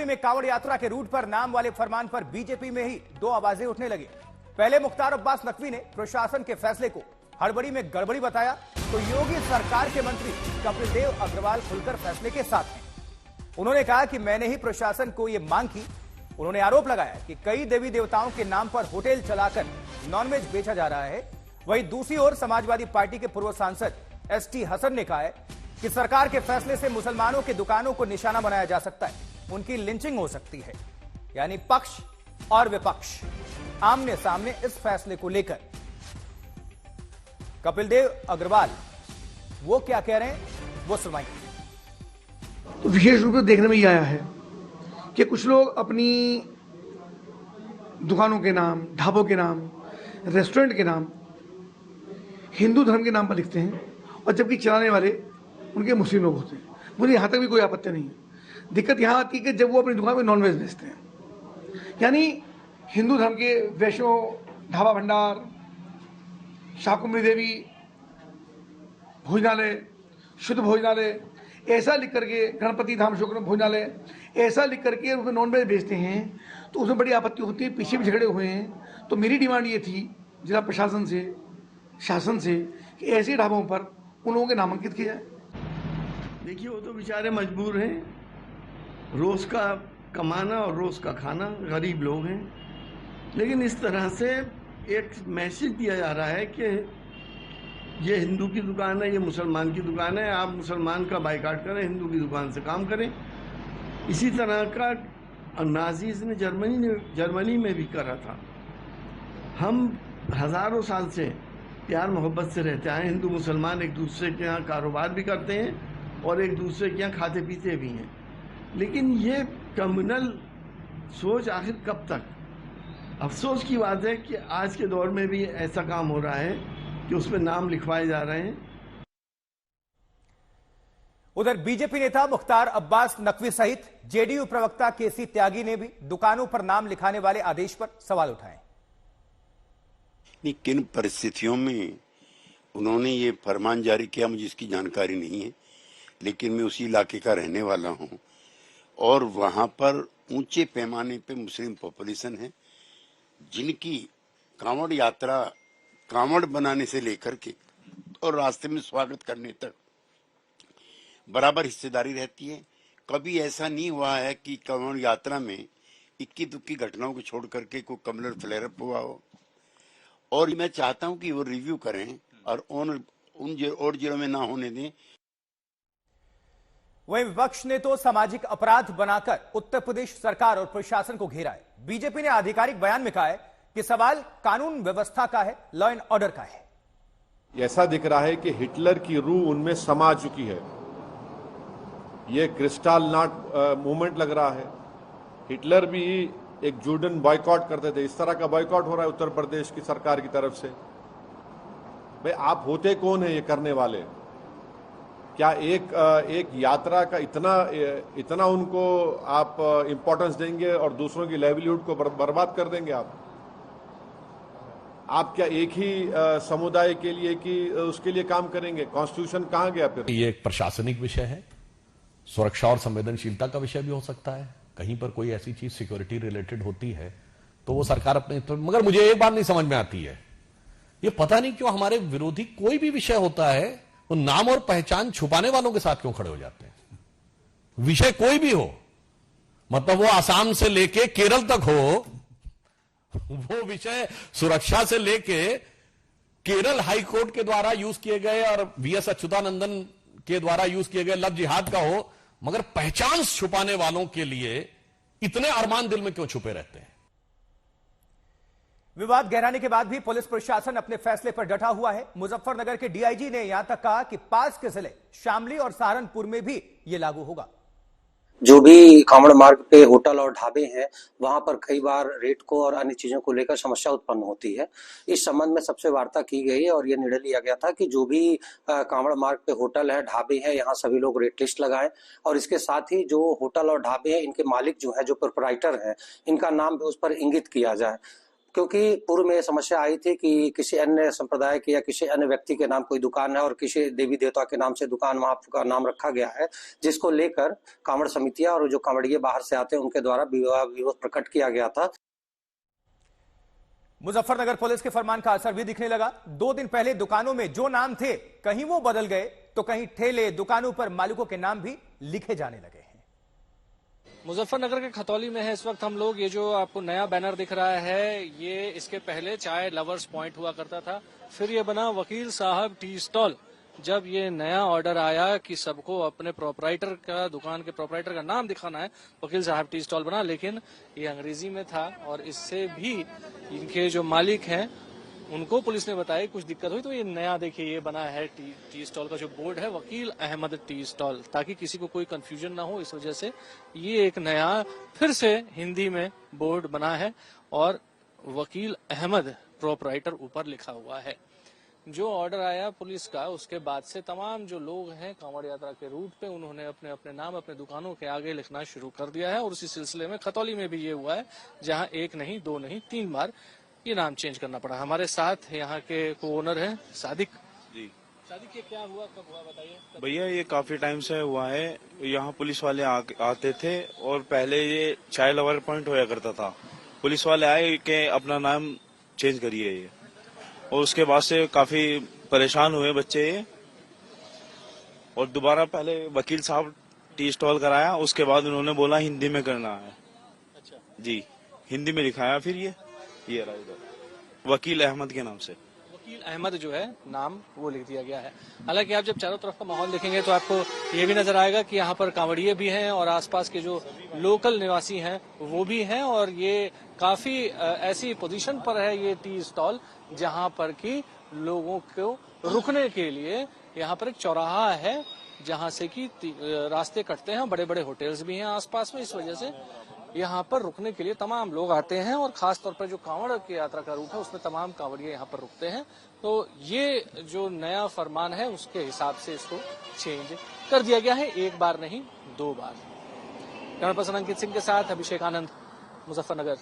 में कांवड़ यात्रा के रूट पर नाम वाले फरमान पर बीजेपी में ही दो आवाजें उठने लगी। पहले मुख्तार अब्बास नकवी ने प्रशासन के फैसले को हड़बड़ी में गड़बड़ी बताया, तो योगी सरकार के मंत्री कपिल देव अग्रवाल खुलकर फैसले के साथ हैं। उन्होंने कहा कि मैंने ही प्रशासन को यह मांग की। उन्होंने आरोप लगाया कि कई देवी देवताओं के नाम पर होटल चलाकर नॉनवेज बेचा जा रहा है। वहीं दूसरी ओर समाजवादी पार्टी के पूर्व सांसद एसटी हसन ने कहा है कि सरकार के फैसले से मुसलमानों की दुकानों को निशाना बनाया जा सकता है, उनकी लिंचिंग हो सकती है। यानी पक्ष और विपक्ष आमने सामने इस फैसले को लेकर। कपिल देव अग्रवाल वो क्या कह रहे हैं वो सुनाइए। तो विशेष रूप से देखने में यह आया है कि कुछ लोग अपनी दुकानों के नाम, ढाबों के नाम, रेस्टोरेंट के नाम हिंदू धर्म के नाम पर लिखते हैं, और जबकि चलाने वाले उनके मुस्लिम लोग होते हैं। मुझे यहाँ तक भी कोई आपत्ति नहीं है। दिक्कत यहाँ आती है कि जब वो अपनी दुकान में नॉनवेज बेचते हैं, यानी हिंदू धर्म के वैष्णो ढाबा भंडार, शाकुंभरी देवी भोजनालय, शुद्ध भोजनालय ऐसा लिख करके, गणपति धाम शुक्र भोजनालय ऐसा लिख करके उसमें नॉनवेज बेचते हैं, तो उसमें बड़ी आपत्ति होती है। पीछे भी झगड़े हुए हैं। तो मेरी डिमांड ये थी जिला प्रशासन से, शासन से, कि ऐसे ढाबों पर उन लोगों के नामांकित किया जाए। देखिए, वो तो बेचारे मजबूर हैं, रोज का कमाना और रोज का खाना, गरीब लोग हैं। लेकिन इस तरह से एक मैसेज दिया जा रहा है कि ये हिंदू की दुकान है, ये मुसलमान की दुकान है, आप मुसलमान का बाइकाट करें, हिंदू की दुकान से काम करें। इसी तरह का नाजीज ने जर्मनी में भी करा था। हम हजारों साल से प्यार मोहब्बत से रहते आए। हिंदू मुसलमान एक दूसरे के यहाँ कारोबार भी करते हैं और एक दूसरे के यहाँ खाते पीते भी हैं। लेकिन ये कम्युनल सोच आखिर कब तक? अफसोस की बात है कि आज के दौर में भी ऐसा काम हो रहा है कि उसमें नाम लिखवाए जा रहे हैं। उधर बीजेपी नेता मुख्तार अब्बास नकवी सहित जेडीयू प्रवक्ता केसी त्यागी ने भी दुकानों पर नाम लिखाने वाले आदेश पर सवाल उठाए। किन परिस्थितियों में उन्होंने ये फरमान जारी किया मुझे इसकी जानकारी नहीं है, लेकिन मैं उसी इलाके का रहने वाला हूं और वहां पर ऊंचे पैमाने पे मुस्लिम पॉपुलेशन है, जिनकी कांवड़ यात्रा, कांवड़ बनाने से लेकर के और रास्ते में स्वागत करने तक बराबर हिस्सेदारी रहती है। कभी ऐसा नहीं हुआ है कि कांवड़ यात्रा में इक्की दुक्की घटनाओं को छोड़ करके कोई कम्युनल फ्लेयर अप हुआ हो। और मैं चाहता हूं कि वो रिव्यू करें और उन और जिलों में ना होने दें। वहीं विपक्ष ने तो सामाजिक अपराध बनाकर उत्तर प्रदेश सरकार और प्रशासन को घेरा है। बीजेपी ने आधिकारिक बयान में कहा है कि सवाल कानून व्यवस्था का है, लॉ एंड ऑर्डर का है। ऐसा दिख रहा है कि हिटलर की रूह उनमें समा चुकी है। यह क्रिस्टल नॉट मूवमेंट लग रहा है। हिटलर भी एक जूडन बॉयकॉट करते थे, इस तरह का बॉयकॉट हो रहा है उत्तर प्रदेश की सरकार की तरफ से। भाई, आप होते कौन है ये करने वाले? क्या एक यात्रा का इतना उनको आप इंपॉर्टेंस देंगे और दूसरों की लाइवलीहुड को बर्बाद कर देंगे? आप क्या एक ही समुदाय के लिए कि उसके लिए काम करेंगे? कॉन्स्टिट्यूशन कहां गया फिर? ये एक प्रशासनिक विषय है, सुरक्षा और संवेदनशीलता का विषय भी हो सकता है। कहीं पर कोई ऐसी चीज सिक्योरिटी रिलेटेड होती है तो वो सरकार अपने, मगर मुझे एक बात नहीं समझ में आती है, ये पता नहीं क्यों हमारे विरोधी कोई भी विषय होता है तो नाम और पहचान छुपाने वालों के साथ क्यों खड़े हो जाते हैं? विषय कोई भी हो, मतलब वो आसाम से लेके केरल तक हो, वो विषय सुरक्षा से लेके केरल हाई कोर्ट के द्वारा यूज किए गए और वीएस अच्युतानंदन के द्वारा यूज किए गए लव जिहाद का हो, मगर पहचान छुपाने वालों के लिए इतने अरमान दिल में क्यों छुपे रहते हैं? विवाद गहराने के बाद भी पुलिस प्रशासन अपने फैसले पर डटा हुआ है। मुजफ्फरनगर के डीआईजी ने यहां तक कहा कि पास के जिले शामली और सहारनपुर में भी यह लागू होगा। जो भी कांवड़ मार्ग पे होटल और ढाबे हैं, वहां पर कई बार रेट को और अन्य चीजों को लेकर समस्या उत्पन्न होती है। इस संबंध में सबसे वार्ता की गई है और यह निर्णय लिया गया था कि जो भी कांवड़ मार्ग पे होटल है, ढाबे हैं, यहाँ सभी लोग रेट लिस्ट लगाएं और इसके साथ ही जो होटल और ढाबे हैं, इनके मालिक जो है, जो प्रोप्राइटर हैं, इनका नाम भी उस पर इंगित किया जाए। क्योंकि पूर्व में यह समस्या आई थी कि किसी अन्य संप्रदाय के या किसी अन्य व्यक्ति के नाम कोई दुकान है और किसी देवी देवता के नाम से दुकान वहां का नाम रखा गया है, जिसको लेकर कांवड़ समितियां और जो कांवड़िये बाहर से आते हैं उनके द्वारा विरोध प्रकट किया गया था। मुजफ्फरनगर पुलिस के फरमान का असर भी दिखने लगा। 2 दिन पहले दुकानों में जो नाम थे कहीं वो बदल गए तो कहीं ठेले दुकानों पर मालिकों के नाम भी लिखे जाने लगे हैं। मुजफ्फरनगर के खतौली में है इस वक्त हम लोग। ये जो आपको नया बैनर दिख रहा है, ये इसके पहले चाय लवर्स पॉइंट हुआ करता था, फिर ये बना वकील साहब टी स्टॉल। जब ये नया ऑर्डर आया कि सबको अपने प्रोपराइटर का, दुकान के प्रोपराइटर का नाम दिखाना है, वकील साहब टी स्टॉल बना, लेकिन ये अंग्रेजी में था और इससे भी इनके जो मालिक हैं उनको पुलिस ने बताया कुछ दिक्कत हुई, तो ये नया देखिए ये बना है टी स्टॉल का जो बोर्ड है, वकील अहमद टी स्टॉल, ताकि किसी को कोई कंफ्यूजन ना हो। इस वजह से ये एक नया फिर से हिंदी में बोर्ड बना है और वकील अहमद प्रोपराइटर ऊपर लिखा हुआ है। जो ऑर्डर आया पुलिस का, उसके बाद से तमाम जो लोग हैं कांवड़ यात्रा के रूट पे, उन्होंने अपने अपने नाम अपने दुकानों के आगे लिखना शुरू कर दिया है। और उसी सिलसिले में खतौली में भी ये हुआ है, जहां 1 नहीं 2 नहीं 3 बार ये नाम चेंज करना पड़ा। हमारे साथ यहाँ के को ओनर है सादिक जी। सादिक, ये क्या हुआ, कब हुआ बताइए। भैया ये काफी टाइम से हुआ है, यहाँ पुलिस वाले आते थे और पहले ये चाय लवर पॉइंट होया करता था। पुलिस वाले आए कि अपना नाम चेंज करिए ये, और उसके बाद से काफी परेशान हुए बच्चे ये, और दोबारा पहले वकील साहब टी स्टॉल कराया, उसके बाद उन्होंने बोला हिंदी में करना है। अच्छा जी, हिंदी में लिखाया फिर ये रहा इधर वकील अहमद के नाम से। वकील अहमद जो है नाम वो लिख दिया गया है। हालांकि आप जब चारों तरफ का माहौल देखेंगे तो आपको ये भी नजर आएगा कि यहाँ पर कांवड़िये भी हैं और आसपास के जो लोकल निवासी हैं वो भी हैं, और ये काफी ऐसी पोजीशन पर है ये टी स्टॉल जहाँ पर कि लोगों को रुकने के लिए यहाँ पर एक चौराहा है जहाँ से कि रास्ते कटते हैं, बड़े बड़े होटल्स भी हैं आसपास में। इस वजह से यहाँ पर रुकने के लिए तमाम लोग आते हैं, और खास तौर पर जो कांवड़ की यात्रा का रूट है उसमें तमाम कांवड़िये यहाँ पर रुकते हैं। तो ये जो नया फरमान है उसके हिसाब से इसको चेंज कर दिया गया है, 1 बार नहीं 2 बार। कैमरा पर्सन अंकित सिंह के साथ अभिषेक आनंद, मुजफ्फरनगर।